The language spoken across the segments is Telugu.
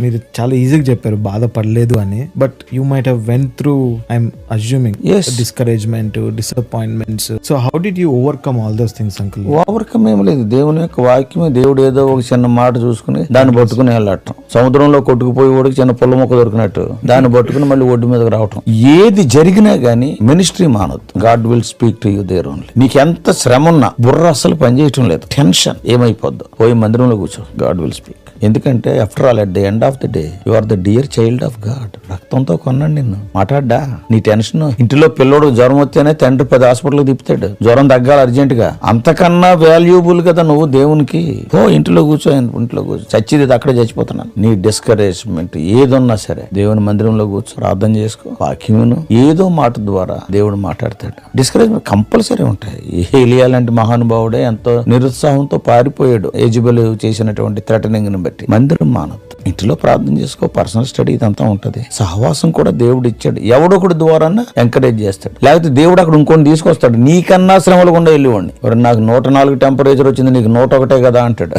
మీరు చాలా ఈజీగా చెప్పారు బాధపడలేదు అని, but you might have went through, I'm assuming, discouragement, disappointments. So how did you overcome all those things uncle? Overcome ఏం లేదు, దేవుని యొక్క వాక్యమే. దేవుడు ఏదో ఒక చిన్న మాట చూసుకుని దాన్ని పట్టుకుని వెళ్ళటం. సముద్రంలో కొట్టుకుపోయి ఓడికి చిన్న పుల్ల మొక్క దొరికినట్టు దాన్ని పట్టుకుని మళ్ళీ ఒడ్డు మీదకి రావటం. ఏది జరిగినా గానీ మినిస్ట్రీ మానొద్దు. God will speak to you there only. నీకు ఎంత శ్రమ ఉన్నా బుర్ర అస్సలు పనిచేయటం లేదు, టెన్షన్ ఏమైపోద్దు, పోయి మందిరంలో కూర్చో, గాడ్ విల్ స్పీక్. ఎందుకంటే after all at the end of the day you are the dear child of God. రక్తంతో కొన్నాడు నిన్ను. మాట్లాడ్డా నీ టెన్షన్. ఇంటిలో పిల్లోడు జ్వరం వస్తేనే తండ్రి 10 హాస్పిటల్కి తిప్పుతాడు, జ్వరం తగ్గాలి అర్జెంట్ గా. అంతకన్నా వాల్యూబుల్ కదా నువ్వు దేవునికి. ఓ ఇంట్లో కూర్చో, ఇంట్లో కూర్చో, చచ్చిది అక్కడే చచ్చిపోతున్నాను. నీ డిస్కరేజ్మెంట్ ఏదున్నా సరే దేవుని మందిరంలో కూర్చో, ప్రార్థన చేసుకో, వాక్యమును ఏదో మాట ద్వారా దేవుడు మాట్లాడతాడు. డిస్కరేజ్మెంట్ కంపల్సరీ ఉంటాయి. ఏలియా లాంటి మహానుభావుడే ఎంతో నిరుత్సాహంతో పారిపోయాడు యెజెబెలు చేసినటువంటి థ్రెటనింగ్ ని బట్టి. మందిరం మానొద్దు, ఇంటిలో ప్రార్థన చేసుకో, పర్సనల్ స్టడీ ఇదంతా ఉంటది. సహవాసం కూడా దేవుడు ఇచ్చాడు, ఎవడొకటి ద్వారా ఎంకరేజ్ చేస్తాడు. లేకపోతే దేవుడు అక్కడ ఇంకొని తీసుకొస్తాడు, నీకన్నా శ్రమలు గుండా వెళ్ళివ్వండి. నాకు 104 టెంపరేచర్ వచ్చింది, నీకు 101 కదా అంటాడు.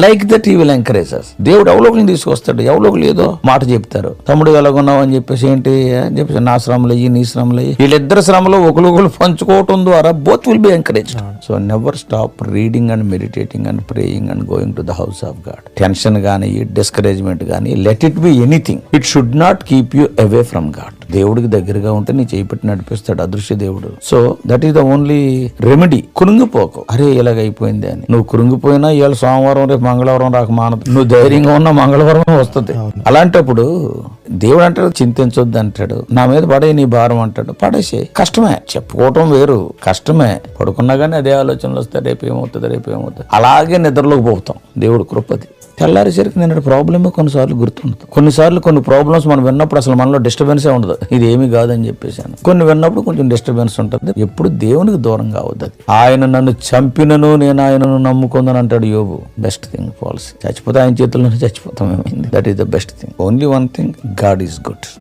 Like that he will encourage us. దేవుడు ఎవలోకలు తీసుకొస్తాడు, ఎవలోకలు ఏదో మాట చెప్తారు, తమ్ముడు ఎలాగున్నావు అని చెప్పేసి, ఏంటి అని చెప్పేసి, నా శ్రమలు అయ్యి నీ శ్రమలు అయ్యి, వీళ్ళిద్దరు శ్రమలు ఒకరు పంచుకోవటం ద్వారా both will be encourage. So never stop reading and meditating and praying and going to the house of God. Tension గానీ డిస్కరేజ్మెంట్ గానీ, let it be anything, it should not keep you away from God. దేవుడికి దగ్గరగా ఉంటే నీ చేయి పెట్టి నడిపిస్తాడు అదృశ్య దేవుడు. So that is the only remedy. కురుంగిపోకు, అరే ఇలాగైపోయింది అని. నువ్వు కురుంగిపోయినా ఇవాళ సోమవారం రేపు మంగళవారం రాక మానదు. నువ్వు ధైర్యంగా ఉన్న మంగళవారం వస్తుంది. అలాంటప్పుడు దేవుడు అంటాడు చింతించొద్దు అంటాడు, నా మీద పడే నీ భారం అంటాడు, పడేసే. కష్టమే, చెప్పుకోవటం వేరు, కష్టమే. పడుకున్నా కానీ అదే ఆలోచనలు వస్తాయి, రేపేమవుతుంది, అలాగే నిద్రలోకి పోతాం. దేవుడు కృపది. తెల్లారేసరికి నేను ప్రాబ్లమ్ కొన్నిసార్లు గుర్తుండదు. కొన్నిసార్లు కొన్ని ప్రాబ్లమ్స్ మనం విన్నప్పుడు అసలు మనలో డిస్టర్బెన్సే ఉండదు, ఇది ఏమీ కాదని చెప్పేసాను. కొన్ని విన్నప్పుడు కొంచెం డిస్టర్బెన్స్ ఉంటుంది. ఎప్పుడు దేవునికి దూరం కావద్దు. ఆయన నన్ను చంపినను నేను ఆయనను నమ్ముకుందని అంటాడు యోబు. Best thing policy. చచ్చిపోతే ఆయన చేతుల్లోనే చచ్చిపోతాం. That is the best thing. Only one thing, God is good.